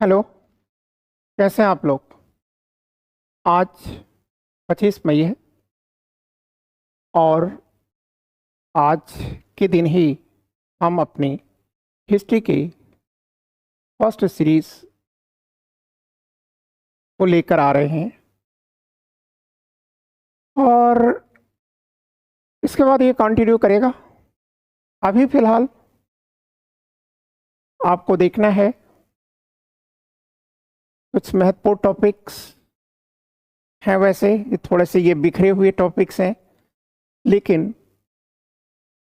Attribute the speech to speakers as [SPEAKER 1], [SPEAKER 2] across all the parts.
[SPEAKER 1] Hello. कैसे हैं आप लोग? आज 25 मई है और आज के दिन ही हम अपनी हिस्ट्री की फर्स्ट सीरीज को लेकर आ रहे हैं और इसके बाद ये कंटिन्यू करेगा। अभी फ़िलहाल आपको देखना है कुछ महत्वपूर्ण टॉपिक्स हैं। वैसे ये थोड़े से ये बिखरे हुए टॉपिक्स हैं, लेकिन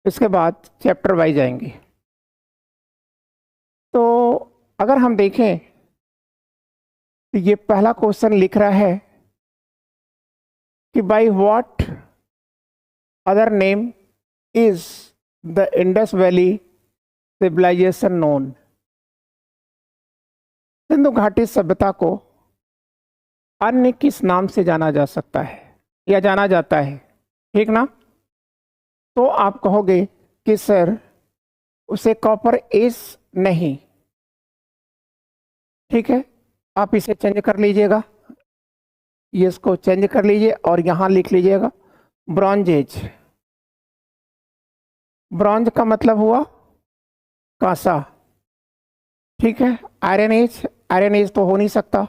[SPEAKER 1] इसके बाद चैप्टर वाइज आएंगे। तो अगर हम देखें तो ये पहला क्वेश्चन लिख रहा है कि by what other name is the Indus Valley civilisation known. सिंधु घाटी सभ्यता को अन्य किस नाम से जाना जा सकता है या जाना जाता है, ठीक ना? तो आप कहोगे कि सर उसे कॉपर एज नहीं, ठीक है, आप इसे चेंज कर लीजिएगा, ये इसको चेंज कर लीजिए और यहां लिख लीजिएगा ब्रॉन्ज एज। ब्रॉन्ज का मतलब हुआ कांसा, ठीक है। आयरन एज, आयरन एज तो हो नहीं सकता,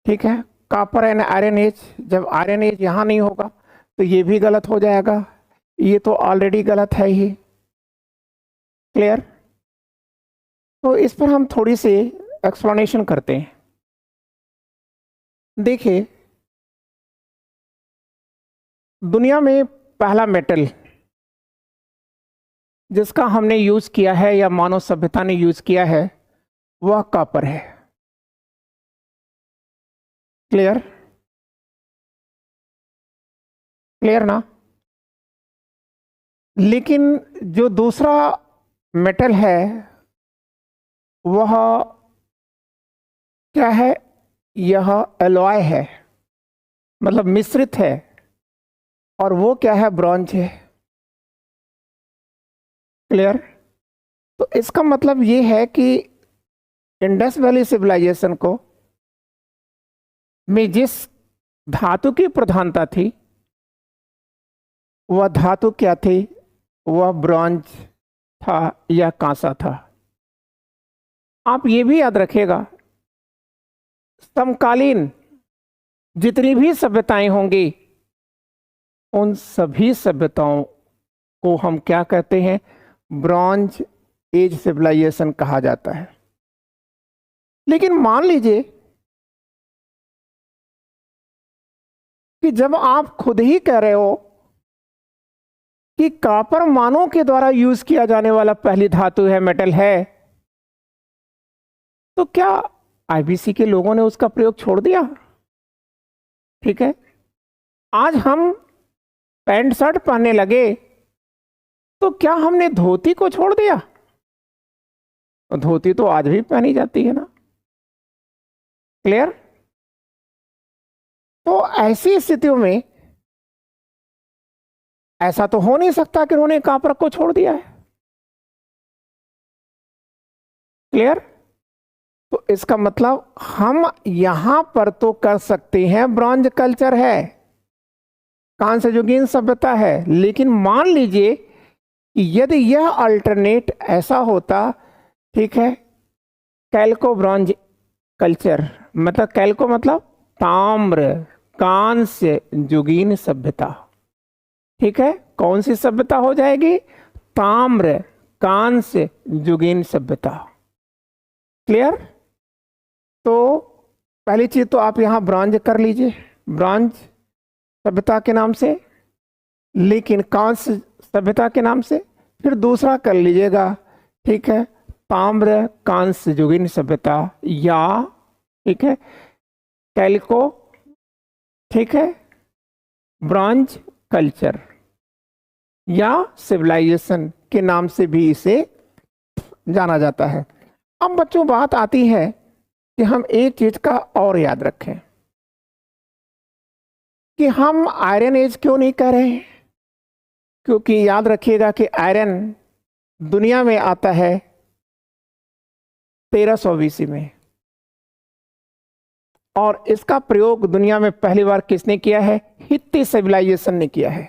[SPEAKER 1] ठीक है। कॉपर एंड आयरन एज, जब आयरन एज यहाँ नहीं होगा तो ये भी गलत हो जाएगा, ये तो ऑलरेडी गलत है ही। क्लियर? तो इस पर हम थोड़ी सी एक्सप्लेनेशन करते हैं। देखिए, दुनिया में पहला मेटल जिसका हमने यूज किया है या मानव सभ्यता ने यूज किया है वह कॉपर है। क्लियर? क्लियर ना? लेकिन जो दूसरा मेटल है वह क्या है? यह एलॉय है, मतलब मिश्रित है, और वो क्या है? ब्रॉन्ज है। क्लियर? तो इसका मतलब ये है कि इंडस वैली सिविलाइजेशन को में जिस धातु की प्रधानता थी वह धातु क्या थी? वह ब्रॉन्ज था या कांसा था। आप ये भी याद रखिएगा, समकालीन जितनी भी सभ्यताएं होंगी उन सभी सभ्यताओं को हम क्या कहते हैं? ब्रॉन्ज एज सिविलाइजेशन कहा जाता है। लेकिन मान लीजिए कि जब आप खुद ही कह रहे हो कि कॉपर मानव के द्वारा यूज किया जाने वाला पहली धातु है, मेटल है, तो क्या आईबीसी के लोगों ने उसका प्रयोग छोड़ दिया? ठीक है, आज हम पैंट शर्ट पहनने लगे तो क्या हमने धोती को छोड़ दिया? धोती तो आज भी पहनी जाती है ना। क्लियर? तो ऐसी स्थितियों में ऐसा तो हो नहीं सकता कि उन्होंने कॉपर को छोड़ दिया है। क्लियर? तो इसका मतलब हम यहां पर तो कर सकते हैं ब्रॉन्ज कल्चर है, कांस्य युगीन सभ्यता है, लेकिन मान लीजिए कि यदि यह अल्टरनेट ऐसा होता, ठीक है, कैल्को ब्रॉन्ज कल्चर, मतलब कैल्को मतलब ताम्र कांस्य युगीन सभ्यता, ठीक है। कौन सी सभ्यता हो जाएगी? ताम्र कांस्य युगीन सभ्यता। क्लियर? तो पहली चीज तो आप यहां ब्रॉन्ज कर लीजिए, ब्रॉन्ज सभ्यता के नाम से, लेकिन कांस्य सभ्यता के नाम से। फिर दूसरा कर लीजिएगा, ठीक है, ताम्र कांस्य युगीन सभ्यता, या ठीक है कैल्को, ठीक है, ब्रॉन्ज कल्चर या सिविलाइजेशन के नाम से भी इसे जाना जाता है। अब बच्चों बात आती है कि हम एक चीज का और याद रखें कि हम आयरन एज क्यों नहीं कह रहे हैं? क्योंकि याद रखिएगा कि आयरन दुनिया में आता है 1300 BC में, और इसका प्रयोग दुनिया में पहली बार किसने किया है? हित्ती सिविलाइजेशन ने किया है।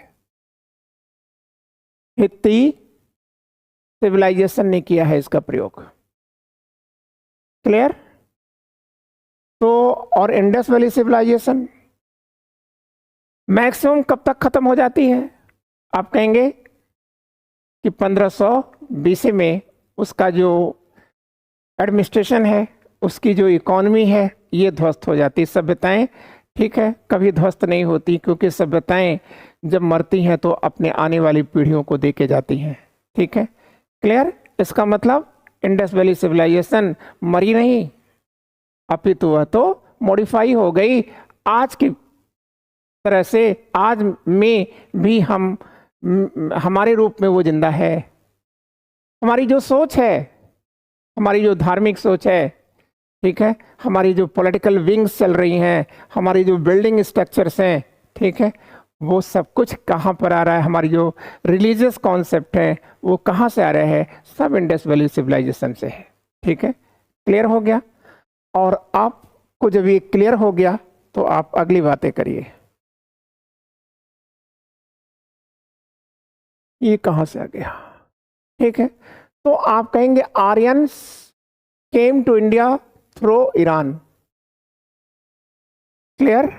[SPEAKER 1] हित्ती सिविलाइजेशन ने किया है इसका प्रयोग। क्लियर? तो और इंडस वैली सिविलाइजेशन मैक्सिमम कब तक खत्म हो जाती है? आप कहेंगे कि 1500 BC में उसका जो एडमिनिस्ट्रेशन है, उसकी जो इकोनॉमी है, ये ध्वस्त हो जाती है। सभ्यताएं ठीक है कभी ध्वस्त नहीं होती, क्योंकि सभ्यताएं जब मरती हैं तो अपने आने वाली पीढ़ियों को दे के जाती हैं। ठीक है, क्लियर? इसका मतलब इंडस वैली सिविलाइजेशन मरी नहीं, अपितु वह तो मॉडिफाई हो गई। आज की तरह से आज में भी हम हमारे रूप में वो जिंदा है। हमारी जो सोच है, हमारी जो धार्मिक सोच है, ठीक है, हमारी जो पॉलिटिकल विंग्स चल रही हैं, हमारी जो बिल्डिंग स्ट्रक्चर्स हैं, ठीक है, वो सब कुछ कहाँ पर आ रहा है? हमारी जो रिलीजियस कॉन्सेप्ट है वो कहाँ से आ रहा है? सब इंडस वैली सिविलाइजेशन से है। ठीक है, क्लियर हो गया? और आपको जब ये क्लियर हो गया तो आप अगली बातें करिए। ये कहाँ से आ गया? ठीक है, तो आप कहेंगे Aryans came to India through Iran. Clear?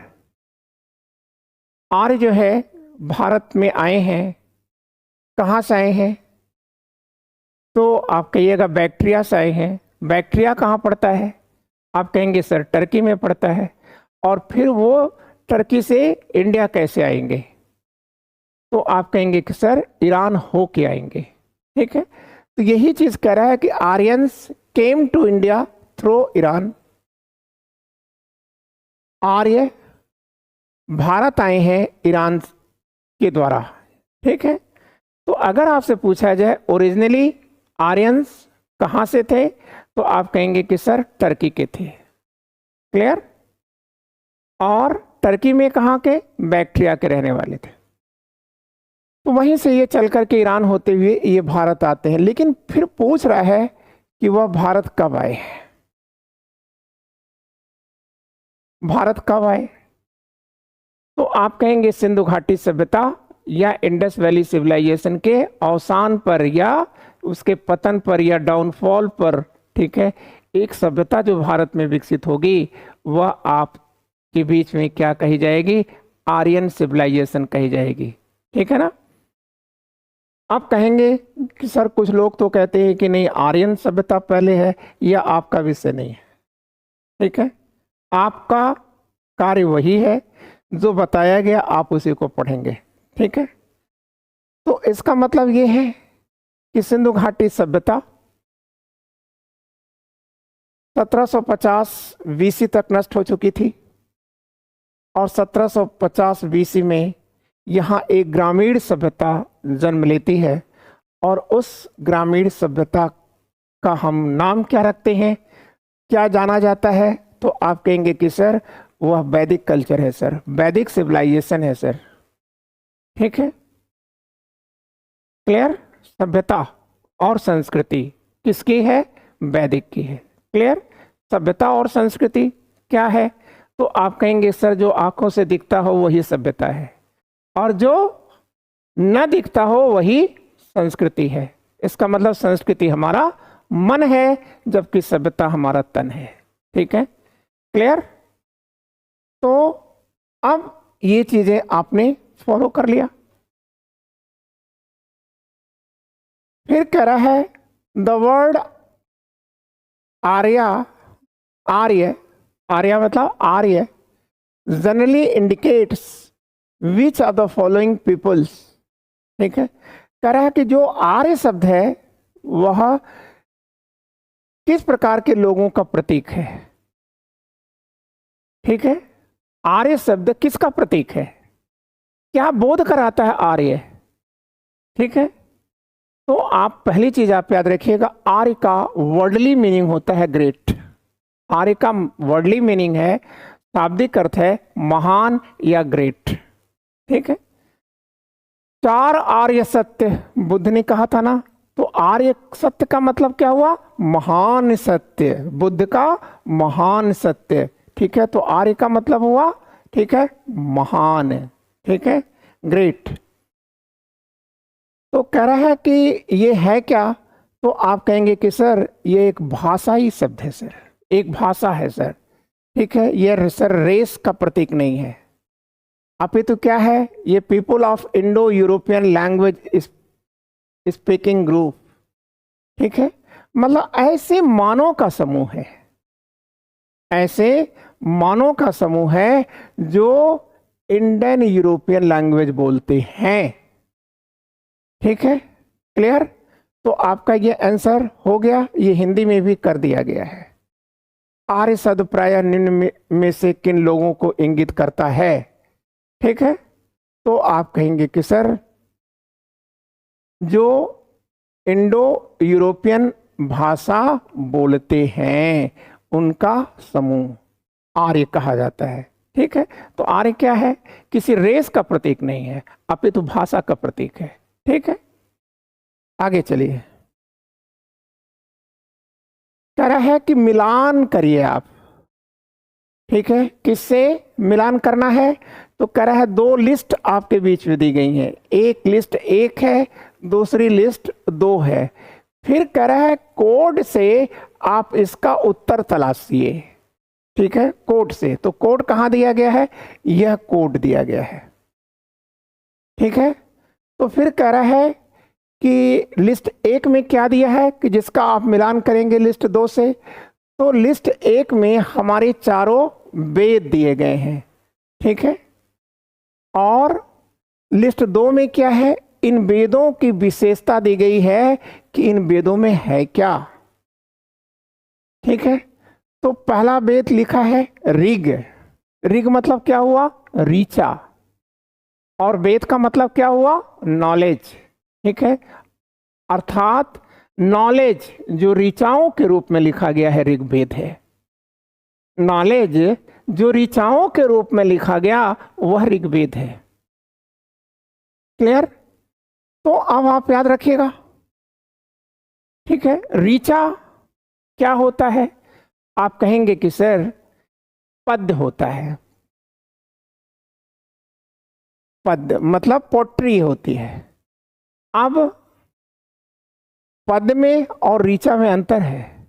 [SPEAKER 1] Arya जो है भारत में आए हैं, कहाँ से आए हैं? तो आप कहिएगा बैक्ट्रिया से आए हैं। बैक्ट्रिया कहाँ पड़ता है? आप कहेंगे सर टर्की में पड़ता है। और फिर वो टर्की से इंडिया कैसे आएंगे? तो आप कहेंगे कि सर ईरान हो के आएंगे। ठीक है, तो यही चीज कह रहा है कि Aryans came to India through Iran. Arya Bharat आए हैं ईरान के द्वारा। ठीक है, तो अगर आपसे पूछा जाए ओरिजिनली आर्यंस कहाँ से थे, तो आप कहेंगे कि सर टर्की के थे। क्लियर? और टर्की में कहाँ के? बैक्ट्रिया के रहने वाले थे। तो वहीं से ये चल करके ईरान होते हुए ये भारत आते हैं। लेकिन फिर पूछ रहा है कि वह भारत कब आए? भारत कब आए? तो आप कहेंगे सिंधु घाटी सभ्यता या इंडस वैली सिविलाइजेशन के अवसान पर या उसके पतन पर या डाउनफॉल पर। ठीक है, एक सभ्यता जो भारत में विकसित होगी वह आपके बीच में क्या कही जाएगी? आर्यन सिविलाइजेशन कही जाएगी। ठीक है ना? आप कहेंगे कि सर कुछ लोग तो कहते हैं कि नहीं आर्यन सभ्यता पहले है, या आपका विषय नहीं है। ठीक है, आपका कार्य वही है जो बताया गया, आप उसी को पढ़ेंगे। ठीक है, तो इसका मतलब ये है कि सिंधु घाटी सभ्यता 1750 BC तक नष्ट हो चुकी थी और 1750 BC में यहाँ एक ग्रामीण सभ्यता जन्म लेती है। और उस ग्रामीण सभ्यता का हम नाम क्या रखते हैं, क्या जाना जाता है? तो आप कहेंगे कि सर वह वैदिक कल्चर है सर, वैदिक सिविलाइजेशन है सर। ठीक है, क्लियर? सभ्यता और संस्कृति किसकी है? वैदिक की है। क्लियर? सभ्यता और संस्कृति क्या है? तो आप कहेंगे सर जो आंखों से दिखता हो वही सभ्यता है, और जो न दिखता हो वही संस्कृति है। इसका मतलब संस्कृति हमारा मन है, जबकि सभ्यता हमारा तन है। ठीक है, क्लियर? तो अब ये चीजें आपने फॉलो कर लिया। फिर कह रहा है द वर्ड आर्या, आर्य, आर्या मतलब Arya, generally indicates which are the following peoples. ठीक है, कह रहा है कि जो आर्य शब्द है वह किस प्रकार के लोगों का प्रतीक है। ठीक है, आर्य शब्द किसका प्रतीक है? क्या बोध कराता है आर्य? ठीक है, तो आप पहली चीज आप याद रखिएगा, आर्य का वर्डली मीनिंग होता है ग्रेट। आर्य का वर्डली मीनिंग है, शाब्दिक अर्थ है महान या ग्रेट। ठीक है, 4 आर्य सत्य बुद्ध ने कहा था ना, तो आर्य सत्य का मतलब क्या हुआ? महान सत्य, बुद्ध का महान सत्य। ठीक है, तो आर्य का मतलब हुआ, ठीक है, महान, ठीक है, ग्रेट। तो कह रहा है कि ये है क्या, तो आप कहेंगे कि सर ये एक भाषाई शब्द है सर, एक भाषा है सर, ठीक है, ये सर रेस का प्रतीक नहीं है, अपितु क्या है, ये people of Indo European language speaking group, ठीक है, मतलब ऐसे मानव का समूह है, ऐसे मानव का समूह है जो इंडियन यूरोपियन लैंग्वेज बोलते हैं, ठीक है, क्लियर। तो आपका ये आंसर हो गया, ये हिंदी में भी कर दिया गया है। आर्य शब्द प्राय निम्न में से किन लोगों को इंगित करता है, ठीक है, तो आप कहेंगे कि सर जो इंडो यूरोपियन भाषा बोलते हैं उनका समूह आर्य कहा जाता है, ठीक है। तो आर्य क्या है, किसी रेस का प्रतीक नहीं है, अपितु भाषा का प्रतीक है, ठीक है। आगे चलिए, कह रहा है कि मिलान करिए आप, ठीक है, किससे मिलान करना है, तो कह रहा है दो लिस्ट आपके बीच में दी गई है, एक लिस्ट 1 है, दूसरी लिस्ट 2 है, फिर कह रहा है कोड से आप इसका उत्तर तलाशिए, ठीक है, कोड से। तो कोड कहां दिया गया है, यह कोड दिया गया है, ठीक है। तो फिर कह रहा है कि लिस्ट 1 में क्या दिया है कि जिसका आप मिलान करेंगे लिस्ट 2 से, तो लिस्ट 1 में हमारे चारों वेद दिए गए हैं, ठीक है, और लिस्ट 2 में क्या है, इन वेदों की विशेषता दी गई है कि इन वेदों में है क्या, ठीक है। तो पहला वेद लिखा है ऋग, ऋग मतलब क्या हुआ, ऋचा, और वेद का मतलब क्या हुआ, नॉलेज, ठीक है, अर्थात नॉलेज जो ऋचाओं के रूप में लिखा गया है ऋग्वेद है, नॉलेज जो ऋचाओं के रूप में लिखा गया वह ऋग्वेद है, क्लियर। तो अब आप याद रखिएगा, ठीक है, ऋचा क्या होता है, आप कहेंगे कि सर पद्य होता है, पद्य मतलब पोट्री होती है। अब पद में और ऋचा में अंतर है,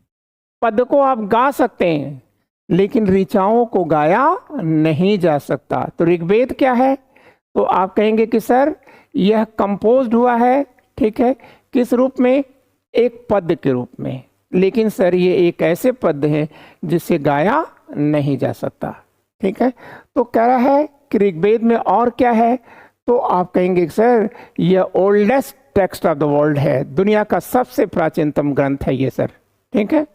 [SPEAKER 1] पद को आप गा सकते हैं लेकिन ऋचाओं को गाया नहीं जा सकता। तो ऋग्वेद क्या है, तो आप कहेंगे कि सर यह कंपोज्ड हुआ है, ठीक है, किस रूप में, एक पद के रूप में, लेकिन सर ये एक ऐसे पद है जिसे गाया नहीं जा सकता, ठीक है। तो कह रहा है कि ऋग्वेद में और क्या है, तो आप कहेंगे सर यह oldest text of the world है, दुनिया का सबसे प्राचीनतम ग्रंथ है ये सर, ठीक है।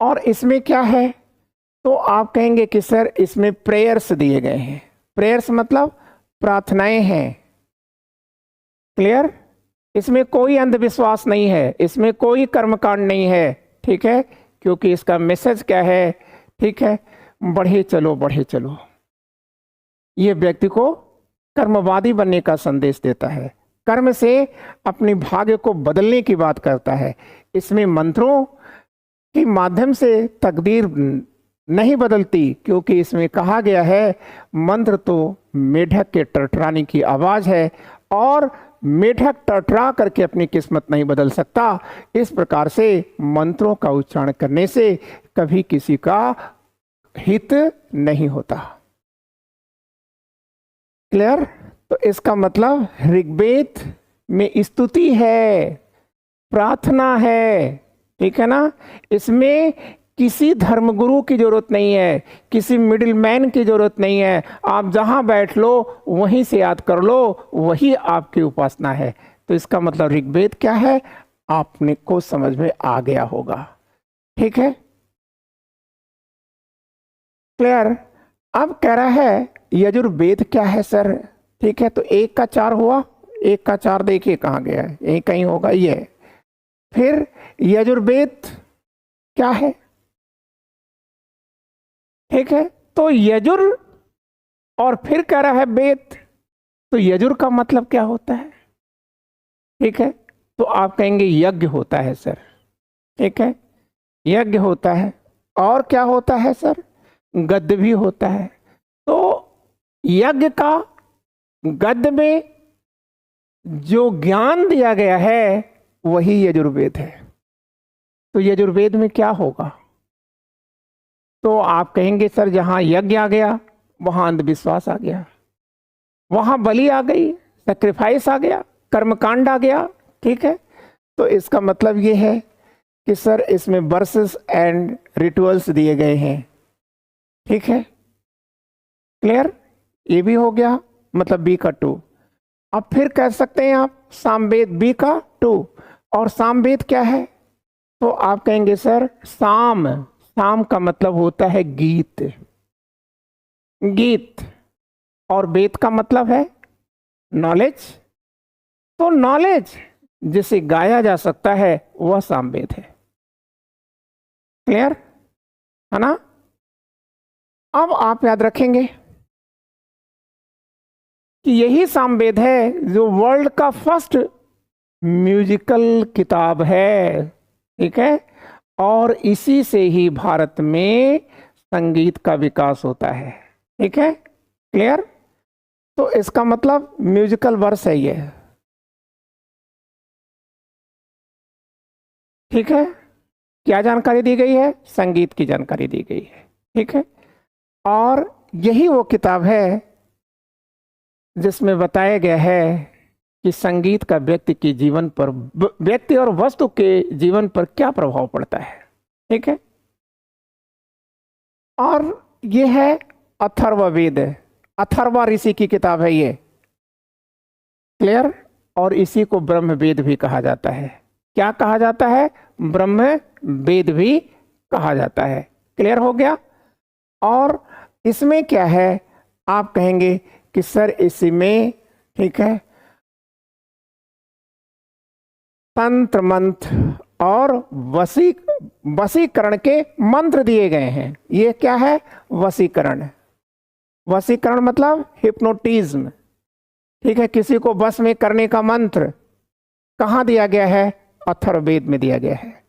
[SPEAKER 1] और इसमें क्या है, तो आप कहेंगे कि सर इसमें प्रेयर्स दिए गए हैं, प्रेयर्स मतलब प्रार्थनाएं हैं, क्लियर। इसमें कोई अंधविश्वास नहीं है, इसमें कोई कर्मकांड नहीं है, ठीक है, क्योंकि इसका मैसेज क्या है, ठीक है, बढ़े चलो बढ़े चलो, ये व्यक्ति को कर्मवादी बनने का संदेश देता है, कर्म से अपने भाग्य को बदलने की बात करता है। इसमें मंत्रों के माध्यम से तकदीर नहीं बदलती, क्योंकि इसमें कहा गया है मंत्र तो मेढक के टरटराने की आवाज है और मेढक टरटरा करके अपनी किस्मत नहीं बदल सकता। इस प्रकार से मंत्रों का उच्चारण करने से कभी किसी का हित नहीं होता, क्लियर। तो इसका मतलब ऋग्वेद में स्तुति है, प्रार्थना है, ठीक है ना, इसमें किसी धर्मगुरु की जरूरत नहीं है, किसी मिडिल मैन की जरूरत नहीं है, आप जहां बैठ लो वहीं से याद कर लो, वही आपकी उपासना है। तो इसका मतलब ऋग्वेद क्या है आपने को समझ में आ गया होगा, ठीक है, क्लियर। अब कह रहा है यजुर्वेद क्या है सर, ठीक है, तो 1 का 4 हुआ, 1 का 4 देखिए कहाँ गया है, यही कहीं होगा ये। फिर यजुर्वेद क्या है, ठीक है, तो यजुर और फिर कह रहा है वेद, तो यजुर का मतलब क्या होता है, ठीक है, तो आप कहेंगे यज्ञ होता है सर, ठीक है, यज्ञ होता है, और क्या होता है सर? गद्य भी होता है। तो यज्ञ का गद्य में जो ज्ञान दिया गया है वही यजुर्वेद है। तो यजुर्वेद में क्या होगा? तो आप कहेंगे सर जहां यज्ञ आ गया वहां अंधविश्वास आ गया, वहां बलि आ गई, सेक्रीफाइस आ गया, कर्मकांड आ गया। ठीक है, तो इसका मतलब ये है कि सर इसमें वर्सेस एंड रिचुअल्स दिए गए हैं। ठीक है, क्लियर? ये भी हो गया, मतलब बी का 2। अब फिर कह सकते हैं आप सामवेद बी का 2। और सामवेद क्या है? तो आप कहेंगे सर साम, साम का मतलब होता है गीत, गीत। और वेद का मतलब है नॉलेज। तो नॉलेज जिसे गाया जा सकता है वह सामवेद है। क्लियर है ना? अब आप याद रखेंगे कि यही सामवेद है जो वर्ल्ड का फर्स्ट म्यूजिकल किताब है। ठीक है, और इसी से ही भारत में संगीत का विकास होता है। ठीक है, क्लियर? तो इसका मतलब म्यूजिकल वर्स है ये। ठीक है, क्या जानकारी दी गई है? संगीत की जानकारी दी गई है। ठीक है, और यही वो किताब है जिसमें बताया गया है कि संगीत का व्यक्ति के जीवन पर, व्यक्ति और वस्तु के जीवन पर क्या प्रभाव पड़ता है। ठीक है, और ये है अथर्ववेद, अथर्वा ऋषि की किताब है ये। क्लियर? और इसी को ब्रह्मवेद भी कहा जाता है। क्या कहा जाता है? ब्रह्मवेद भी कहा जाता है। क्लियर हो गया? और इसमें क्या है? आप कहेंगे कि सर इसी में, ठीक है, तंत्र मंत्र और वशीकरण के मंत्र दिए गए हैं। ये क्या है? वशीकरण। वशीकरण मतलब हिप्नोटिज्म। ठीक है, किसी को वश में करने का मंत्र कहाँ दिया गया है? अथर्ववेद में दिया गया है।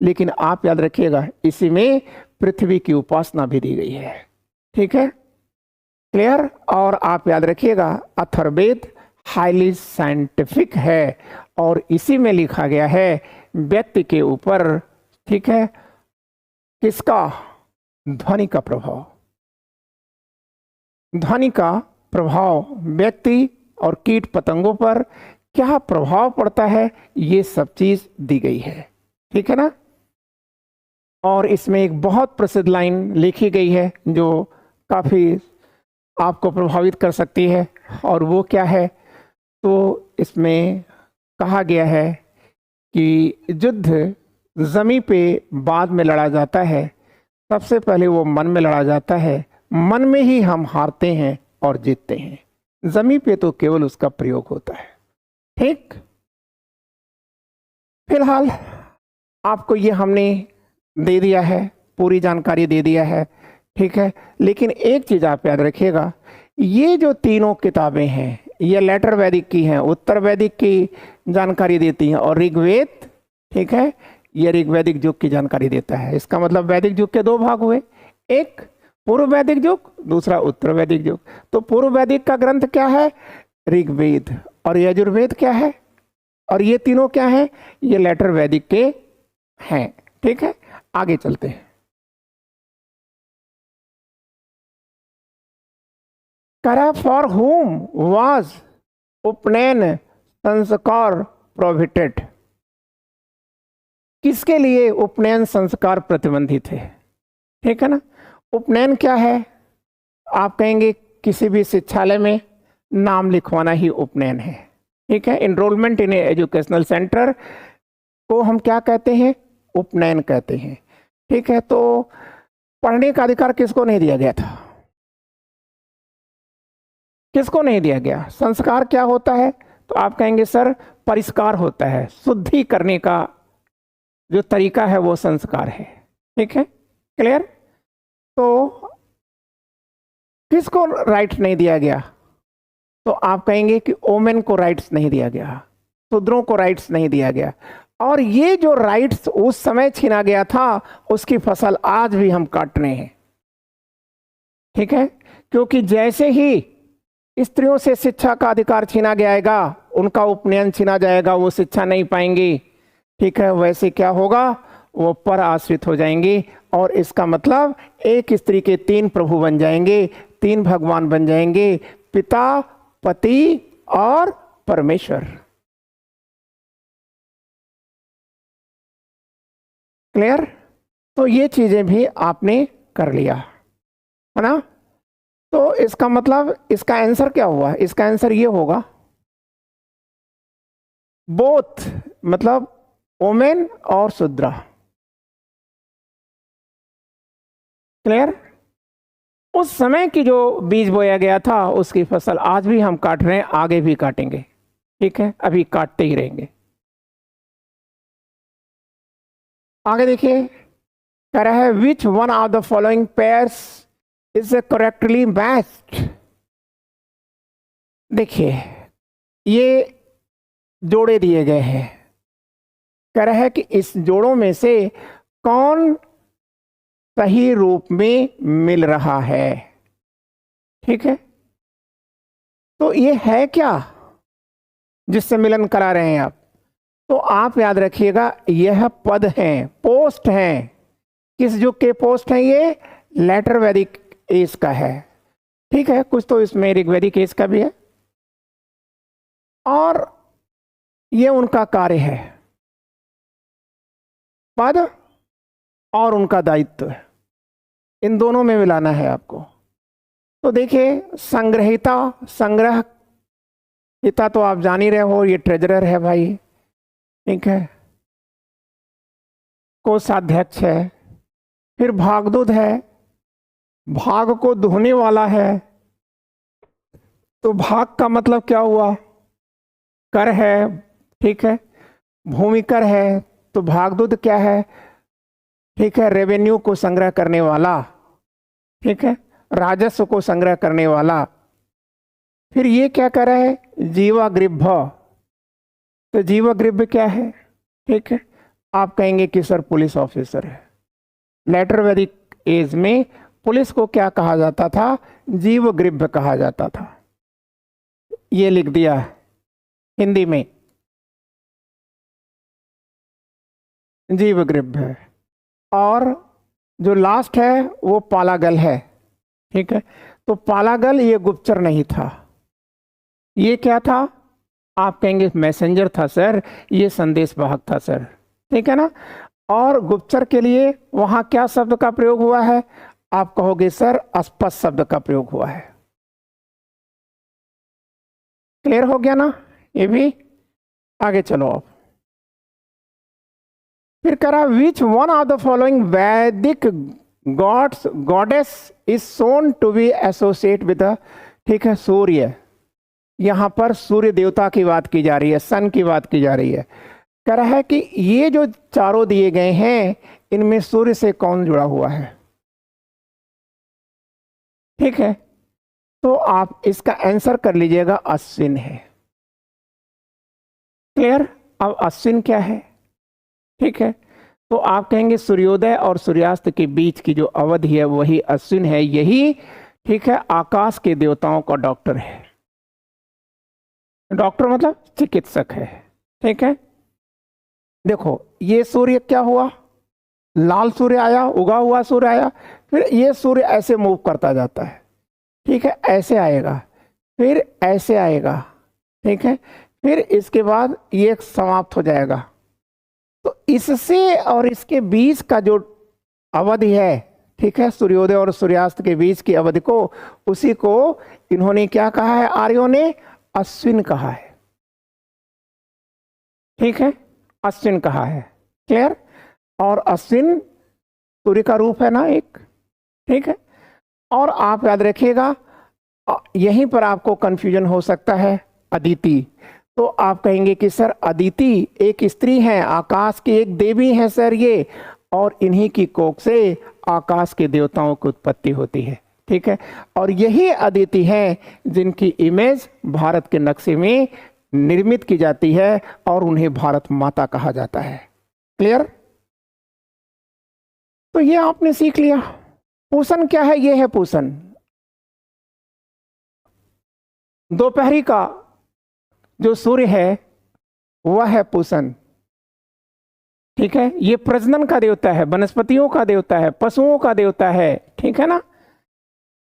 [SPEAKER 1] लेकिन आप याद रखिएगा इसी में पृथ्वी की उपासना भी दी गई है। ठीक है, क्लियर? और आप याद रखिएगा अथर्ववेद हाईली साइंटिफिक है और इसी में लिखा गया है व्यक्ति के ऊपर, ठीक है, किसका? ध्वनि का प्रभाव। ध्वनि का प्रभाव व्यक्ति और कीट पतंगों पर क्या प्रभाव पड़ता है, ये सब चीज दी गई है। ठीक है ना? और इसमें एक बहुत प्रसिद्ध लाइन लिखी गई है जो काफी आपको प्रभावित कर सकती है, और वो क्या है? तो इसमें कहा गया है कि युद्ध जमी पे बाद में लड़ा जाता है, सबसे पहले वो मन में लड़ा जाता है, मन में ही हम हारते हैं और जीतते हैं, जमी पे तो केवल उसका प्रयोग होता है। ठीक, फिलहाल आपको ये हमने दे दिया है, पूरी जानकारी दे दिया है। ठीक है, लेकिन एक चीज आप याद रखिएगा, ये जो तीनों किताबें हैं ये लेटर वैदिक की हैं, उत्तर वैदिक की जानकारी देती हैं, और ऋग्वेद, ठीक है, ये ऋग्वैदिक युग की जानकारी देता है। इसका मतलब वैदिक युग के दो भाग हुए, एक पूर्व वैदिक युग, दूसरा उत्तर वैदिक युग। तो पूर्व वैदिक का ग्रंथ क्या है? ऋग्वेद। और यजुर्वेद क्या है? और ये तीनों क्या है? ये लेटर वैदिक के हैं। ठीक है, आगे चलते हैं। करा फॉर whom was उपनयन संस्कार प्रोहिबिटेड? किसके लिए उपनयन संस्कार प्रतिबंधित है? ठीक है ना? उपनयन क्या है? आप कहेंगे किसी भी शिक्षालय में नाम लिखवाना ही उपनयन है। ठीक है, एनरोलमेंट इन एजुकेशनल सेंटर को हम क्या कहते हैं? उपनयन कहते हैं। ठीक है, तो पढ़ने का अधिकार किसको नहीं दिया गया था? किसको नहीं दिया गया? संस्कार क्या होता है? तो आप कहेंगे सर परिष्कार होता है, शुद्धि करने का जो तरीका है वो संस्कार है। ठीक है, क्लियर? तो किसको राइट नहीं दिया गया? तो आप कहेंगे कि ओमेन को राइट्स नहीं दिया गया, शूद्रों को राइट्स नहीं दिया गया, और ये जो राइट्स उस समय छीना गया था उसकी फसल आज भी हम काट रहे हैं। ठीक है, क्योंकि जैसे ही स्त्रियों से शिक्षा का अधिकार छीना जाएगा, उनका उपनयन छीना जाएगा, वो शिक्षा नहीं पाएंगी। ठीक है, वैसे क्या होगा, वो पर आश्रित हो जाएंगी और इसका मतलब एक स्त्री के 3 प्रभु बन जाएंगे, 3 भगवान बन जाएंगे, पिता, पति और परमेश्वर। क्लियर? तो ये चीजें भी आपने कर लिया है ना। तो इसका मतलब इसका आंसर क्या हुआ, इसका आंसर ये होगा बोथ, मतलब वोमेन और शूद्रा। क्लियर? उस समय की जो बीज बोया गया था उसकी फसल आज भी हम काट रहे हैं, आगे भी काटेंगे। ठीक है, अभी काटते ही रहेंगे। आगे देखिए, कह रहा है विच one of the following pairs is correctly matched. देखिए, ये जोड़े दिए गए हैं, कह रहा है कि इस जोड़ों में से कौन सही रूप में मिल रहा है। ठीक है, तो ये है क्या जिससे मिलन करा रहे हैं आप, तो आप याद रखिएगा यह पद हैं, पोस्ट हैं। किस युग के पोस्ट हैं ये? लेटर वैदिक एज का है। ठीक है, कुछ तो इसमें ऋग्वैदिक एज का भी है, और ये उनका कार्य है, पद और उनका दायित्व, इन दोनों में मिलाना है आपको। तो देखिए, संग्रहिता, संग्रहिता तो आप जान ही रहे हो, ये ट्रेजरर है भाई। ठीक है, कोषाध्यक्ष है, फिर भागदूत है, भाग को धोने वाला है। तो भाग का मतलब क्या हुआ? कर है। ठीक है, भूमि कर है, तो भागदूत क्या है? ठीक है, रेवेन्यू को संग्रह करने वाला। ठीक है, राजस्व को संग्रह करने वाला। फिर ये क्या कर रहा है? जीवागृभ। तो जीवागृभ क्या है? ठीक है, आप कहेंगे कि सर पुलिस ऑफिसर है। लेटर वैदिक एज में पुलिस को क्या कहा जाता था? जीवगृभ कहा जाता था। ये लिख दिया हिंदी में, जीवगृभ है। और जो लास्ट है वो पालागल है। ठीक है, तो पालागल ये गुप्तचर नहीं था, ये क्या था? आप कहेंगे मैसेंजर था सर, ये संदेश वाहक था सर। ठीक है ना। और गुप्तचर के लिए वहां क्या शब्द का प्रयोग हुआ है? आप कहोगे सर अस्पष्ट शब्द का प्रयोग हुआ है। क्लियर हो गया ना ये भी? आगे चलो आप। फिर करा which one of the following Vedic gods goddess is known to be associate with, ठीक है, सूर्य। यहां पर सूर्य देवता की बात की जा रही है, सन की बात की जा रही है। कह रहा है कि ये जो चारों दिए गए हैं इनमें सूर्य से कौन जुड़ा हुआ है? ठीक है, तो आप इसका आंसर कर लीजिएगा अश्विन है। क्लियर? अब अश्विन क्या है? ठीक है, तो आप कहेंगे सूर्योदय और सूर्यास्त के बीच की जो अवधि है वही अश्विन है। यही, ठीक है, आकाश के देवताओं का डॉक्टर है। डॉक्टर मतलब चिकित्सक है। ठीक है, देखो ये सूर्य क्या हुआ? लाल सूर्य आया, उगा हुआ सूर्य आया, फिर ये सूर्य ऐसे मूव करता जाता है। ठीक है, ऐसे आएगा, फिर ऐसे आएगा। ठीक है, फिर इसके बाद ये समाप्त हो जाएगा। तो इससे और इसके बीच का जो अवधि है, ठीक है, सूर्योदय और सूर्यास्त के बीच की अवधि को, उसी को इन्होंने क्या कहा है? आर्यों ने अश्विन कहा है। ठीक है, अश्विन कहा है। क्लियर? और अश्विन सूर्य का रूप है ना एक। ठीक है, और आप याद रखिएगा यहीं पर आपको कंफ्यूजन हो सकता है, अदिति। तो आप कहेंगे कि सर अदिति एक स्त्री है, आकाश की एक देवी है सर ये, और इन्हीं की कोख से आकाश के देवताओं की उत्पत्ति होती है। ठीक है, और यही अदिति है जिनकी इमेज भारत के नक्शे में निर्मित की जाती है और उन्हें भारत माता कहा जाता है। क्लियर? तो ये आपने सीख लिया। पूषण क्या है? ये है पूषण, दोपहरी का जो सूर्य है वह है पूषण। ठीक है, ये प्रजनन का देवता है, वनस्पतियों का देवता है, पशुओं का देवता है। ठीक है ना?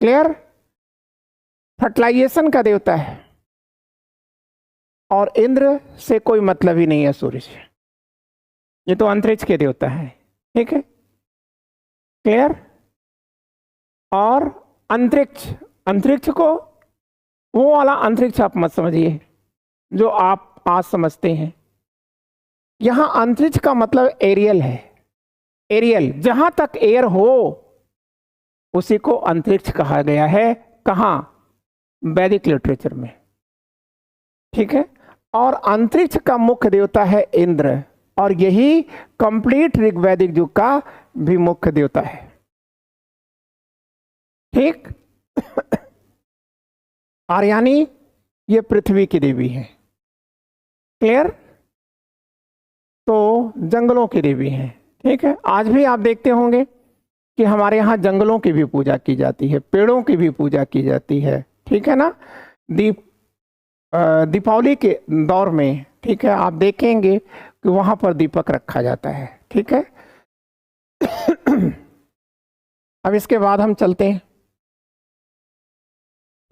[SPEAKER 1] क्लियर? फर्टिलाइजेशन का देवता है। और इंद्र से कोई मतलब ही नहीं है सूर्य से, ये तो अंतरिक्ष के देवता है। ठीक है, क्लियर? और अंतरिक्ष, अंतरिक्ष को वो वाला अंतरिक्ष आप मत समझिए जो आप आज समझते हैं। यहां अंतरिक्ष का मतलब एरियल है। एरियल, जहां तक एयर हो उसी को अंतरिक्ष कहा गया है। कहां? वैदिक लिटरेचर में। ठीक है, और अंतरिक्ष का मुख्य देवता है इंद्र, और यही कंप्लीट ऋग्वैदिक युग का भी मुख्य देवता है। ठीक? आर्यानी ये पृथ्वी की देवी है। क्लियर? तो जंगलों की देवी है। ठीक है, आज भी आप देखते होंगे कि हमारे यहाँ जंगलों की भी पूजा की जाती है, पेड़ों की भी पूजा की जाती है। ठीक है ना? दीपावली के दौर में, ठीक है, आप देखेंगे कि वहां पर दीपक रखा जाता है। ठीक है। अब इसके बाद हम चलते हैं,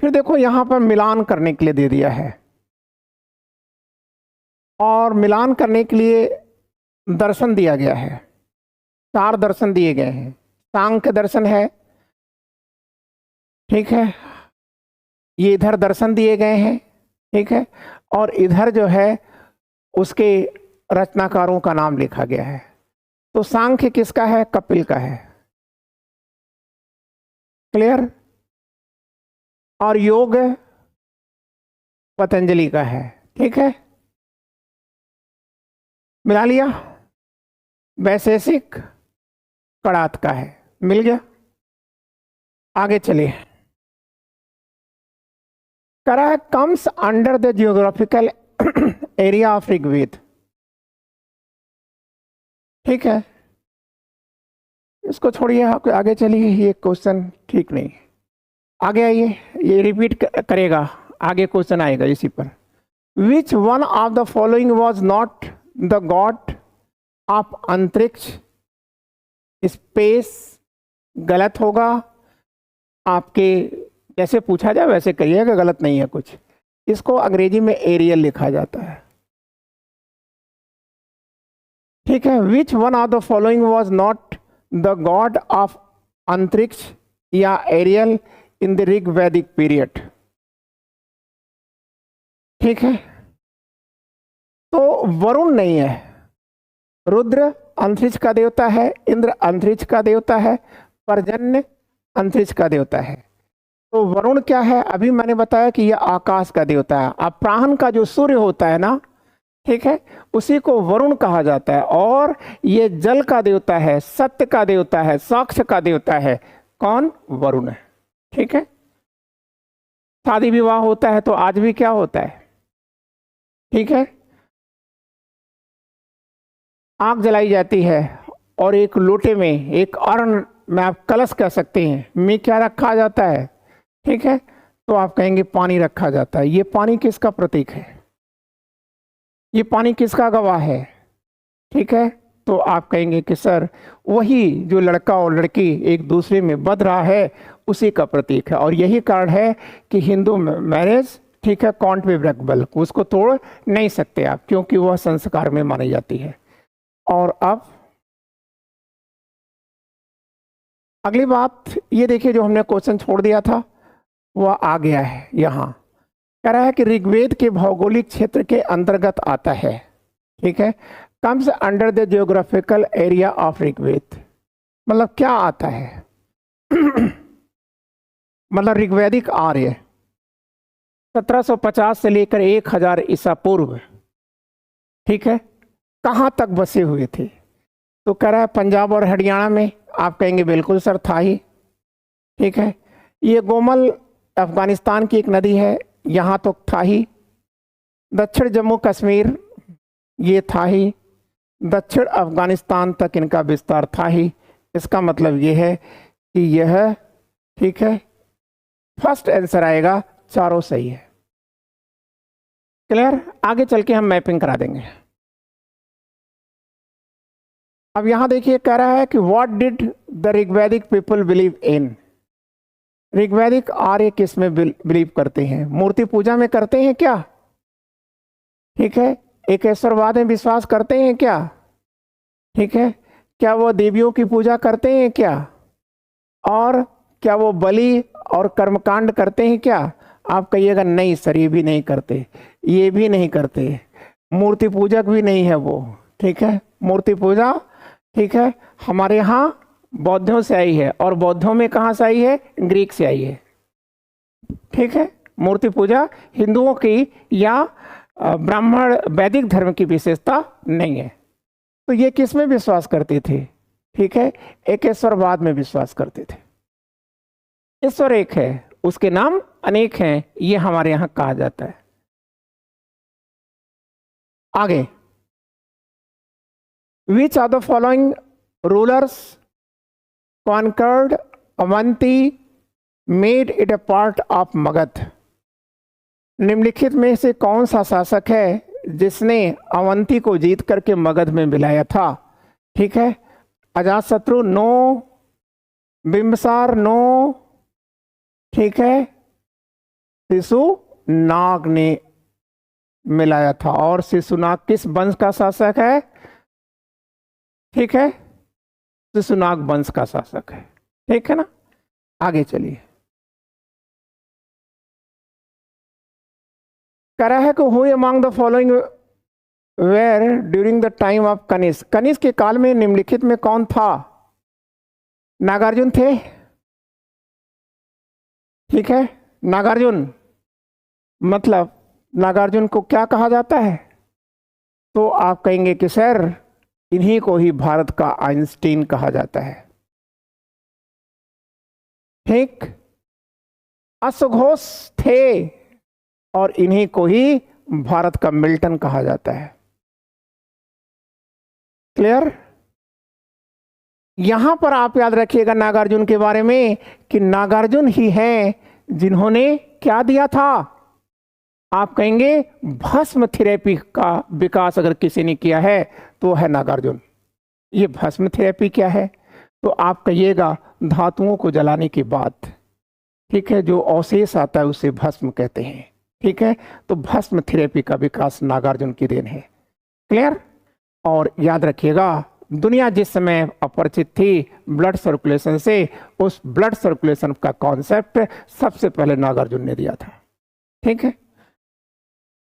[SPEAKER 1] फिर देखो यहां पर मिलान करने के लिए दे दिया है, और मिलान करने के लिए दर्शन दिया गया है। 4 दर्शन दिए गए हैं। सांख्य दर्शन है, ठीक है, ये इधर दर्शन दिए गए हैं। ठीक है, और इधर जो है उसके रचनाकारों का नाम लिखा गया है। तो सांख्य किसका है? कपिल का है। क्लियर? और योग पतंजलि का है। ठीक है, मिला लिया। वैशेषिक कड़ात का है, मिल गया। आगे चलिए। करा comes under the geographical area of Rigveda. ठीक है, इसको छोड़िए, आप आगे चलिए, ये क्वेश्चन ठीक नहीं। आगे आइए, ये रिपीट करेगा, आगे क्वेश्चन आएगा इसी पर। विच one of the following was not the God of अंतरिक्ष स्पेस? गलत होगा, आपके जैसे पूछा जाए वैसे करिएगा, गलत नहीं है कुछ। इसको अंग्रेजी में एरियल लिखा जाता है। ठीक है, विच one of the following was not the God of अंतरिक्ष या एरियल इन द ऋग वैदिक पीरियड? ठीक है, तो वरुण नहीं है। रुद्र अंतरिक्ष का देवता है, इंद्र अंतरिक्ष का देवता है, पर्जन्य अंतरिक्ष का देवता है। तो वरुण क्या है? अभी मैंने बताया कि यह आकाश का देवता है। अपराह्न का जो सूर्य होता है ना, ठीक है, उसी को वरुण कहा जाता है। और ये जल का देवता है, सत्य का देवता है, साक्ष्य का देवता है। कौन? वरुण है। ठीक है, शादी विवाह होता है तो आज भी क्या होता है? ठीक है, आग जलाई जाती है और एक लोटे में, एक अर्ण में, आप कलश कह सकते हैं, में क्या रखा जाता है? ठीक है, तो आप कहेंगे पानी रखा जाता है। ये पानी किसका प्रतीक है? ये पानी किसका गवाह है? ठीक है, तो आप कहेंगे कि सर वही जो लड़का और लड़की एक दूसरे में बंध रहा है उसी का प्रतीक है। और यही कारण है कि हिंदू मैरिज, ठीक है, कांट बी ब्रेकेबल, उसको तोड़ नहीं सकते आप, क्योंकि वह संस्कार में मानी जाती है। और अब अगली बात ये देखिए, जो हमने क्वेश्चन छोड़ दिया था वह आ गया है। यहाँ कह रहा है कि ऋग्वेद के भौगोलिक क्षेत्र के अंतर्गत आता है। ठीक है, comes under the geographical area of Rigveda, मतलब क्या आता है? मतलब ऋग्वैदिक आर्य 1750 से लेकर 1000 ईसा पूर्व, ठीक है, कहाँ तक बसे हुए थे? तो कह रहा है पंजाब और हरियाणा में। आप कहेंगे बिल्कुल सर, था ही। ठीक है, ये गोमल अफगानिस्तान की एक नदी है, यहाँ तो था ही। दक्षिण जम्मू कश्मीर ये था ही, दक्षिण अफगानिस्तान तक इनका विस्तार था ही। इसका मतलब ये है कि यह ठीक है, फर्स्ट आंसर आएगा, चारों सही है। क्लियर? आगे चल के हम मैपिंग करा देंगे। अब यहां देखिए कह रहा है कि what did the Rigvedic people believe in. ऋग्वैदिक आर्य किस में बिलीव करते हैं? मूर्ति पूजा में करते हैं क्या? ठीक है। एकेश्वरवाद में विश्वास करते हैं क्या? ठीक है। क्या वो देवियों की पूजा करते हैं क्या? और क्या वो बलि और कर्मकांड करते हैं क्या? आप कहिएगा नहीं सर, ये भी नहीं करते, ये भी नहीं करते, मूर्ति पूजक भी नहीं है वो। ठीक है। मूर्ति पूजा ठीक है हमारे यहाँ बौद्धों से आई है, और बौद्धों में कहाँ से आई है? ग्रीक से आई है। ठीक है। मूर्ति पूजा हिंदुओं की या ब्राह्मण वैदिक धर्म की विशेषता नहीं है। तो ये किस में विश्वास करते थे? ठीक है, एकेश्वरवाद में विश्वास करते थे। ईश्वर एक है, उसके नाम अनेक हैं, ये हमारे यहां कहा जाता है। आगे, which are the following rulers conquered Avanti made it a part of Magadha. निम्नलिखित में से कौन सा शासक है जिसने अवंती को जीत करके मगध में मिलाया था? ठीक है। अजातशत्रु नो, बिंबिसार नो, ठीक है, शिशुनाग ने मिलाया था। और शिशुनाग किस वंश का शासक है? ठीक है, शिशुनाग वंश का शासक है। ठीक है ना। आगे चलिए, कह रहा है कि who among the following were during the time of Kanishka. Kanishka के काल में निम्नलिखित में कौन था? नागार्जुन थे। ठीक है। नागार्जुन मतलब नागार्जुन को क्या कहा जाता है? तो आप कहेंगे कि सर इन्हीं को ही भारत का आइंस्टीन कहा जाता है। ठीक। अश्वघोष थे और इन्हीं को ही भारत का मिल्टन कहा जाता है। क्लियर? यहां पर आप याद रखिएगा नागार्जुन के बारे में कि नागार्जुन ही हैं जिन्होंने क्या दिया था? आप कहेंगे भस्म थेरेपी का विकास अगर किसी ने किया है तो है नागार्जुन। ये भस्म थेरेपी क्या है? तो आप कहिएगा धातुओं को जलाने के बाद, ठीक है, जो अवशेष आता है उसे भस्म कहते हैं। ठीक है। तो भस्म थेरेपी का विकास नागार्जुन की देन है। क्लियर? और याद रखिएगा दुनिया जिस समय अपरिचित थी ब्लड सर्कुलेशन से, उस ब्लड सर्कुलेशन का कॉन्सेप्ट सबसे पहले नागार्जुन ने दिया था। ठीक है।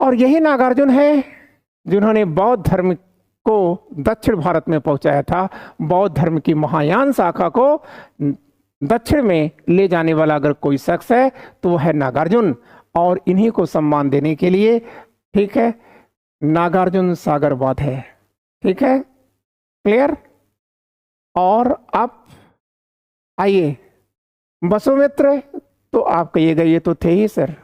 [SPEAKER 1] और यही नागार्जुन है जिन्होंने बौद्ध धर्म को दक्षिण भारत में पहुंचाया था। बौद्ध धर्म की महायान शाखा को दक्षिण में ले जाने वाला अगर कोई शख्स है तो वह है नागार्जुन। और इन्हीं को सम्मान देने के लिए, ठीक है, नागार्जुन सागरवाद है। ठीक है। क्लियर? और अब आइए वसुमित्र, तो आप कहिएगा ये तो थे ही सर।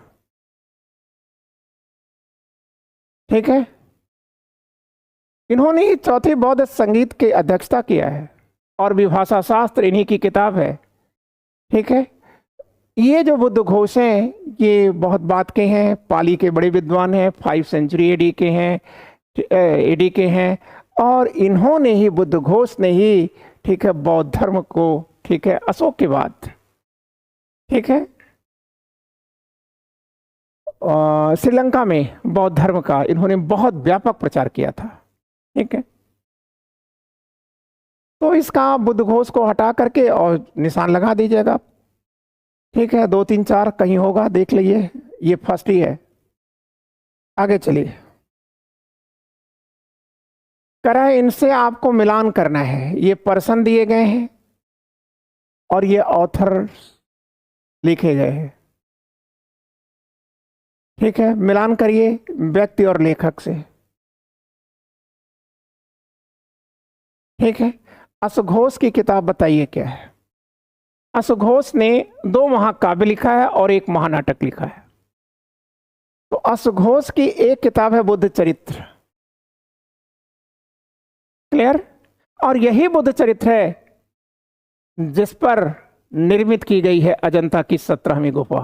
[SPEAKER 1] ठीक है। इन्होंने ही चौथे बौद्ध संगीत की अध्यक्षता किया है और विभाषा शास्त्र इन्हीं की किताब है। ठीक है। ये जो बुद्ध घोष हैं ये बहुत बात के हैं, पाली के बड़े विद्वान हैं, 5 सेंचुरी एडी के हैं, एडी के हैं। और इन्होंने ही, बुद्ध घोष ने ही, ठीक है, बौद्ध धर्म को, ठीक है, अशोक के बाद, ठीक है, श्रीलंका में बौद्ध धर्म का इन्होंने बहुत व्यापक प्रचार किया था। ठीक है। तो इसका बुद्ध घोष को हटा करके और निशान लगा दीजिएगा। ठीक है। 2 3 4 कहीं होगा, देख लीजिए, ये फर्स्ट ही है। आगे चलिए, करा है इनसे आपको मिलान करना है। ये पर्सन दिए गए हैं और ये ऑथर लिखे गए हैं। ठीक है। मिलान करिए व्यक्ति और लेखक से। ठीक है। अश्वघोष की किताब बताइए क्या है? अश्वघोष ने 2 महाकाव्य लिखा है और 1 महानाटक लिखा है। तो अश्वघोष की एक किताब है बुद्ध चरित्र, क्लियर। और यही बुद्ध चरित्र है जिस पर निर्मित की गई है अजंता की 17वीं गुफा,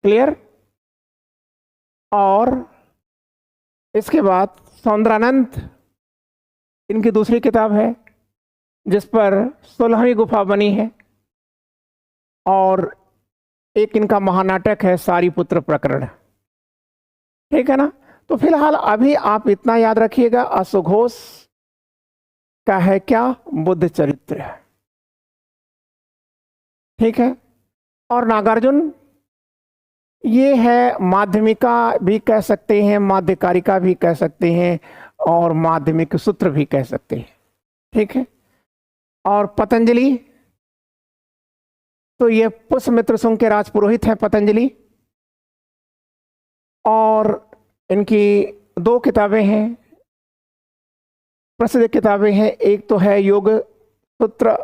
[SPEAKER 1] क्लियर। और इसके बाद सौंदरानंद इनकी दूसरी किताब है जिस पर 16वीं गुफा बनी है, और एक इनका महानाटक है सारीपुत्र प्रकरण, ठीक है ना। तो फिलहाल अभी आप इतना याद रखिएगा, अश्वघोष का है क्या, बुद्ध चरित्र, ठीक है। और नागार्जुन ये है माध्यमिका भी कह सकते हैं, माध्यकारिका भी कह सकते हैं, और माध्यमिक सूत्र भी कह सकते हैं, ठीक है। और पतंजलि, तो ये पुष्यमित्र सुंग के राजपुरोहित हैं पतंजलि, और इनकी 2 किताबें हैं, प्रसिद्ध किताबें हैं, एक तो है योग सूत्र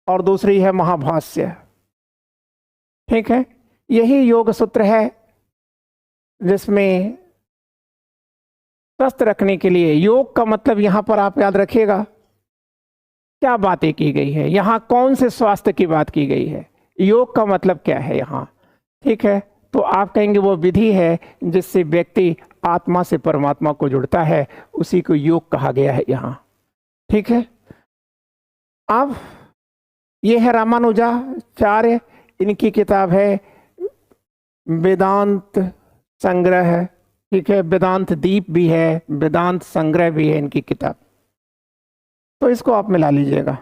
[SPEAKER 1] और दूसरी है महाभाष्य, ठीक है। यही योग सूत्र है जिसमें स्वस्थ रखने के लिए, योग का मतलब यहां पर आप याद रखिएगा क्या बातें की गई है, यहां कौन से स्वास्थ्य की बात की गई है, योग का मतलब क्या है यहां, ठीक है। तो आप कहेंगे वो विधि है जिससे व्यक्ति आत्मा से परमात्मा को जुड़ता है, उसी को योग कहा गया है यहां, ठीक है। अब ये है रामानुजाचार्य, इनकी किताब है वेदांत संग्रह, ठीक है। वेदांत दीप भी है, वेदांत संग्रह भी है इनकी किताब, तो इसको आप मिला लीजिएगा।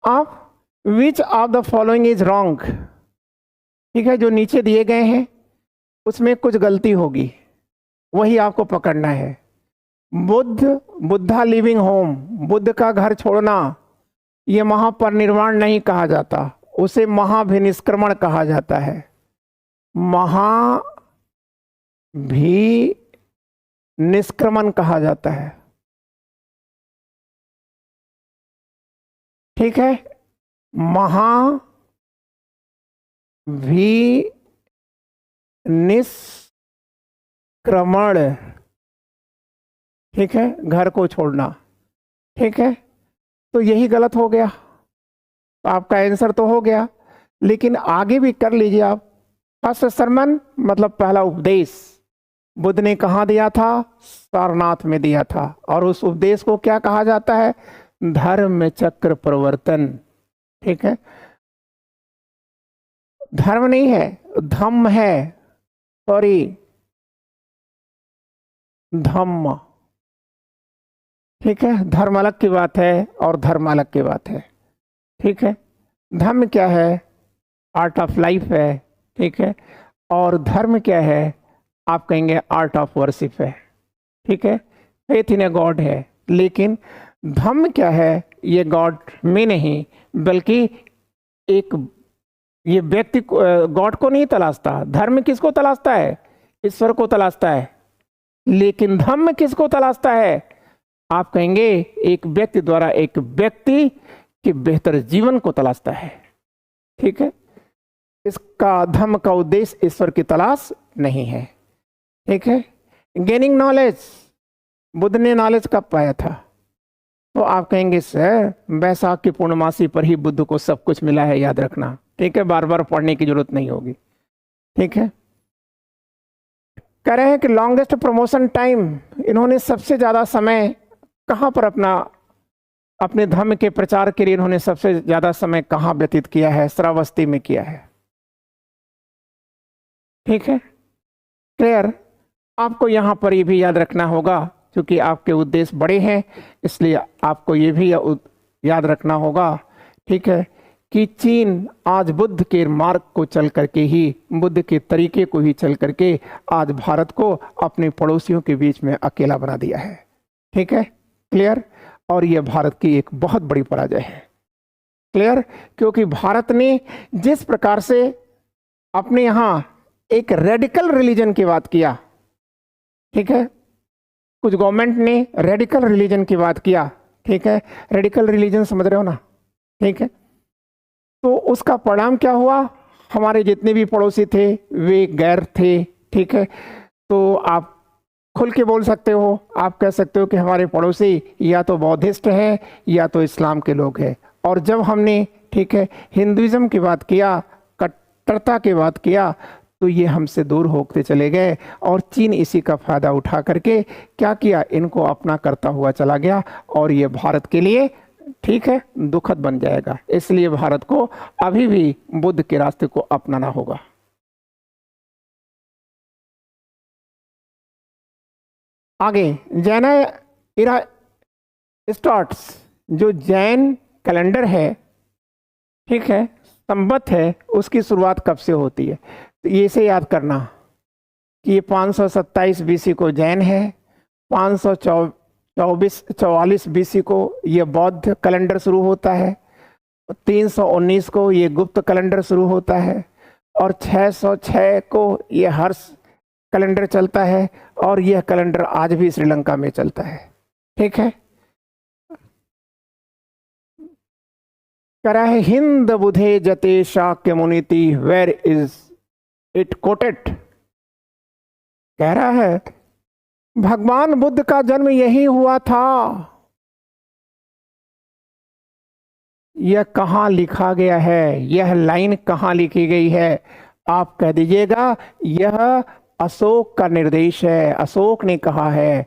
[SPEAKER 1] आप which of the following is wrong, ठीक है। जो नीचे दिए गए हैं उसमें कुछ गलती होगी, वही आपको पकड़ना है। बुद्धा लिविंग होम, बुद्ध का घर छोड़ना, ये महापरिनिर्वाण नहीं कहा जाता, उसे महाभिनिष्क्रमण कहा जाता है, महाभिनिष्क्रमण कहा जाता है, ठीक है। महाभिनिष्क्रमण, ठीक है, घर को छोड़ना, ठीक है। तो यही गलत हो गया, तो आपका आंसर तो हो गया, लेकिन आगे भी कर लीजिए आप। फर्स्ट सरमन मतलब पहला उपदेश बुद्ध ने कहाँ दिया था, सारनाथ में दिया था, और उस उपदेश को क्या कहा जाता है, धर्म चक्र प्रवर्तन, ठीक है। धर्म नहीं है, धम्म है, सॉरी, धम्म, ठीक है। धर्म अलग की बात है और धर्म अलग की बात है, ठीक है। धर्म क्या है, आर्ट ऑफ लाइफ है, ठीक है। और धर्म क्या है, आप कहेंगे आर्ट ऑफ वर्शिप है, ठीक है। फेथ इन ए गॉड है, लेकिन धर्म क्या है, ये गॉड में नहीं, बल्कि एक, ये व्यक्ति गॉड को नहीं तलाशता। धर्म किसको तलाशता है, ईश्वर को तलाशता है, लेकिन धर्म किसको तलाशता है, आप कहेंगे एक व्यक्ति द्वारा एक व्यक्ति के बेहतर जीवन को तलाशता है, ठीक है। इसका धर्म का उद्देश्य ईश्वर की तलाश नहीं है, ठीक है। गेनिंग नॉलेज, बुद्ध ने नॉलेज कब पाया था, तो आप कहेंगे सर वैशाख की पूर्णमासी पर ही बुद्ध को सब कुछ मिला है, याद रखना, ठीक है, बार बार पढ़ने की जरूरत नहीं होगी, ठीक है। कह रहे हैं कि लॉन्गेस्ट प्रमोशन टाइम, इन्होंने सबसे ज्यादा समय कहाँ पर अपने धर्म के प्रचार के लिए इन्होंने सबसे ज्यादा समय कहाँ व्यतीत किया है, श्रावस्ती में किया है, ठीक है, क्लियर। आपको यहाँ पर ये भी याद रखना होगा, क्योंकि आपके उद्देश्य बड़े हैं, इसलिए आपको ये भी याद रखना होगा, ठीक है, कि चीन आज बुद्ध के मार्ग को चल करके ही, बुद्ध के तरीके को ही चल करके आज भारत को अपने पड़ोसियों के बीच में अकेला बना दिया है, ठीक है, क्लियर। और यह भारत की एक बहुत बड़ी पराजय है, क्लियर, क्योंकि भारत ने जिस प्रकार से अपने यहाँ एक रेडिकल रिलीजन की बात किया, ठीक है, कुछ गवर्नमेंट ने रेडिकल रिलीजन की बात किया, ठीक है। रेडिकल रिलीजन समझ रहे हो ना, ठीक है। तो उसका परिणाम क्या हुआ? हमारे जितने भी पड़ोसी थे वे गैर थे, ठीक है। तो आप खुल के बोल सकते हो, आप कह सकते हो कि हमारे पड़ोसी या तो बौद्धिस्ट हैं या तो इस्लाम के लोग हैं। और जब हमने, ठीक है, हिंदुइज्म की बात किया, कट्टरता की बात किया, तो ये हमसे दूर होते चले गए। और चीन इसी का फायदा उठा करके क्या किया? इनको अपना करता हुआ चला गया। और ये भारत के लिए, ठीक है, दुखद बन जाएगा। इसलिए भारत को अभी भी बुद्ध के रास्ते को अपनाना होगा। आगे जैन इरा स्टार्ट्स, जो जैन कैलेंडर है, ठीक है, संवत है, उसकी शुरुआत कब से होती है? तो ये से याद करना कि ये 527 बीसी को जैन है, 544 बीसी को ये बौद्ध कैलेंडर शुरू होता है, 319 को ये गुप्त कैलेंडर शुरू होता है, और 606 को ये हर्ष कैलेंडर चलता है। और यह कैलेंडर आज भी श्रीलंका में चलता है, ठीक है। करा है हिंद बुधे जते शाक्य मुनिति, वेर इज इट कोटेड? कह रहा है भगवान बुद्ध का जन्म यही हुआ था। यह कहाँ लिखा गया है? यह लाइन कहाँ लिखी गई है? आप कह दीजिएगा यह अशोक का निर्देश है, अशोक ने कहा है,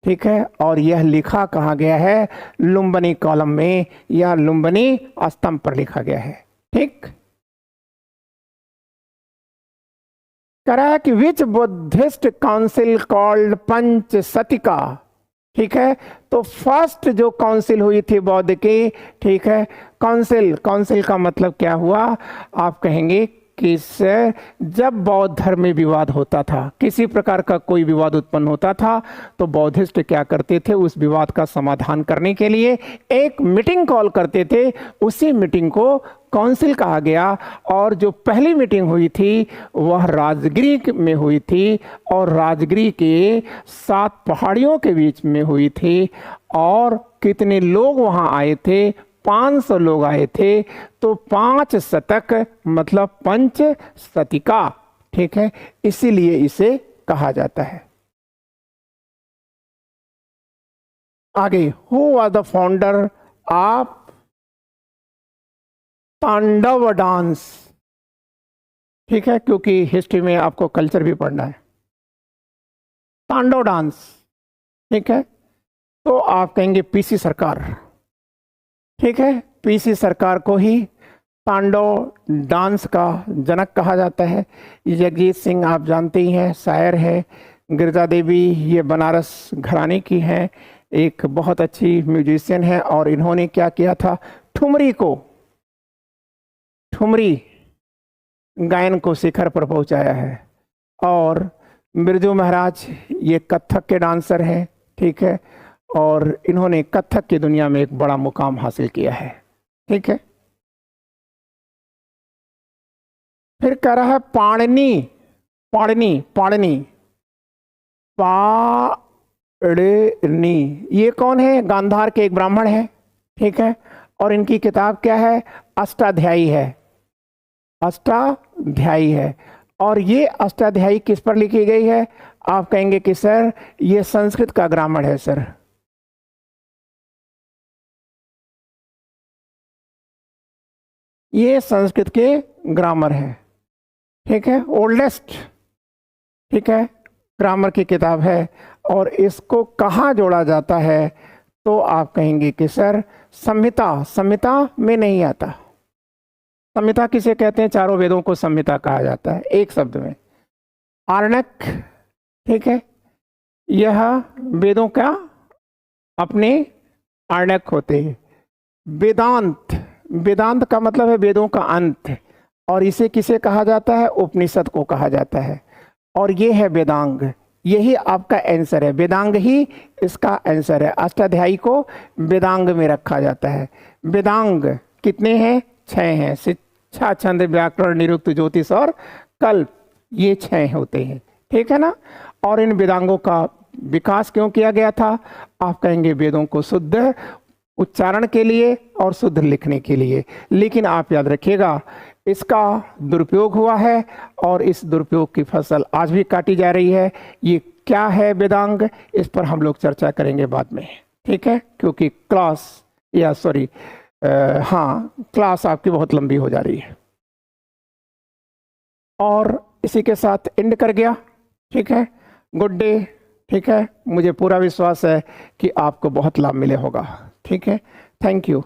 [SPEAKER 1] ठीक है। और यह लिखा कहाँ गया है? लुम्बिनी कॉलम में या लुम्बिनी स्तंभ पर लिखा गया है, ठीक। करा है कि विच बुद्धिस्ट काउंसिल कॉल्ड पंचसतिका, ठीक है। तो फर्स्ट जो काउंसिल हुई थी बौद्ध की, ठीक है, काउंसिल का मतलब क्या हुआ? आप कहेंगे कि जब बौद्ध धर्म में विवाद होता था, किसी प्रकार का कोई विवाद उत्पन्न होता था, तो बौद्धिस्ट क्या करते थे? उस विवाद का समाधान करने के लिए एक मीटिंग कॉल करते थे। उसी मीटिंग को काउंसिल कहा गया। और जो पहली मीटिंग हुई थी वह राजगिरी में हुई थी, और राजगिरी के 7 पहाड़ियों के बीच में हुई थी। और कितने लोग वहां आए थे? 500 लोग आए थे। तो 5 शतक मतलब पंच शतिका, ठीक है, इसीलिए इसे कहा जाता है। आगे, who was the founder of तांडव डांस? ठीक है, क्योंकि हिस्ट्री में आपको कल्चर भी पढ़ना है। तांडव डांस, ठीक है, तो आप कहेंगे पीसी सरकार, ठीक है। पीसी सरकार को ही तांडव डांस का जनक कहा जाता है। जगजीत सिंह आप जानते ही हैं, शायर है। गिरजा देवी ये बनारस घराने की हैं, एक बहुत अच्छी म्यूजिशियन है। और इन्होंने क्या किया था? ठुमरी गायन को शिखर पर पहुंचाया है। और बिरजू महाराज ये कथक के डांसर हैं, ठीक है, और इन्होंने कथक की दुनिया में एक बड़ा मुकाम हासिल किया है, ठीक है। फिर कह रहा है पाणिनि, ये कौन है? गांधार के एक ब्राह्मण है, ठीक है। और इनकी किताब क्या है? अष्टाध्यायी है। और ये अष्टाध्यायी किस पर लिखी गई है? आप कहेंगे कि सर ये संस्कृत का ग्रामर है। सर ये संस्कृत के ग्रामर है, ठीक है, ओल्डेस्ट, ठीक है, ग्रामर की किताब है। और इसको कहाँ जोड़ा जाता है? तो आप कहेंगे कि सर संहिता में नहीं आता। संहिता किसे कहते हैं? चारों वेदों को संहिता कहा जाता है, एक शब्द में, आरण्यक, ठीक है। यह वेदों का अपने आरण्यक होते हैं। वेदांत का मतलब है वेदों का अंत। और इसे किसे कहा जाता है? उपनिषद को कहा जाता है। और ये है वेदांग, यही आपका आंसर है। वेदांग ही इसका आंसर है। अष्टाध्यायी को वेदांग में रखा जाता है। वेदांग कितने हैं? 6 हैं। शिक्षा, छंद, व्याकरण, निरुक्त, ज्योतिष और कल्प, ये 6 होते हैं, ठीक है ना। और इन वेदांगों का विकास क्यों किया गया था? आप कहेंगे वेदों को शुद्ध उच्चारण के लिए और शुद्ध लिखने के लिए। लेकिन आप याद रखिएगा, इसका दुरुपयोग हुआ है और इस दुरुपयोग की फसल आज भी काटी जा रही है। ये क्या है वेदांग, इस पर हम लोग चर्चा करेंगे बाद में, ठीक है, क्योंकि क्लास आपकी बहुत लंबी हो जा रही है। और इसी के साथ एंड कर गया, ठीक है। गुड डे, ठीक है। मुझे पूरा विश्वास है कि आपको बहुत लाभ मिले होगा, ठीक है। Thank you.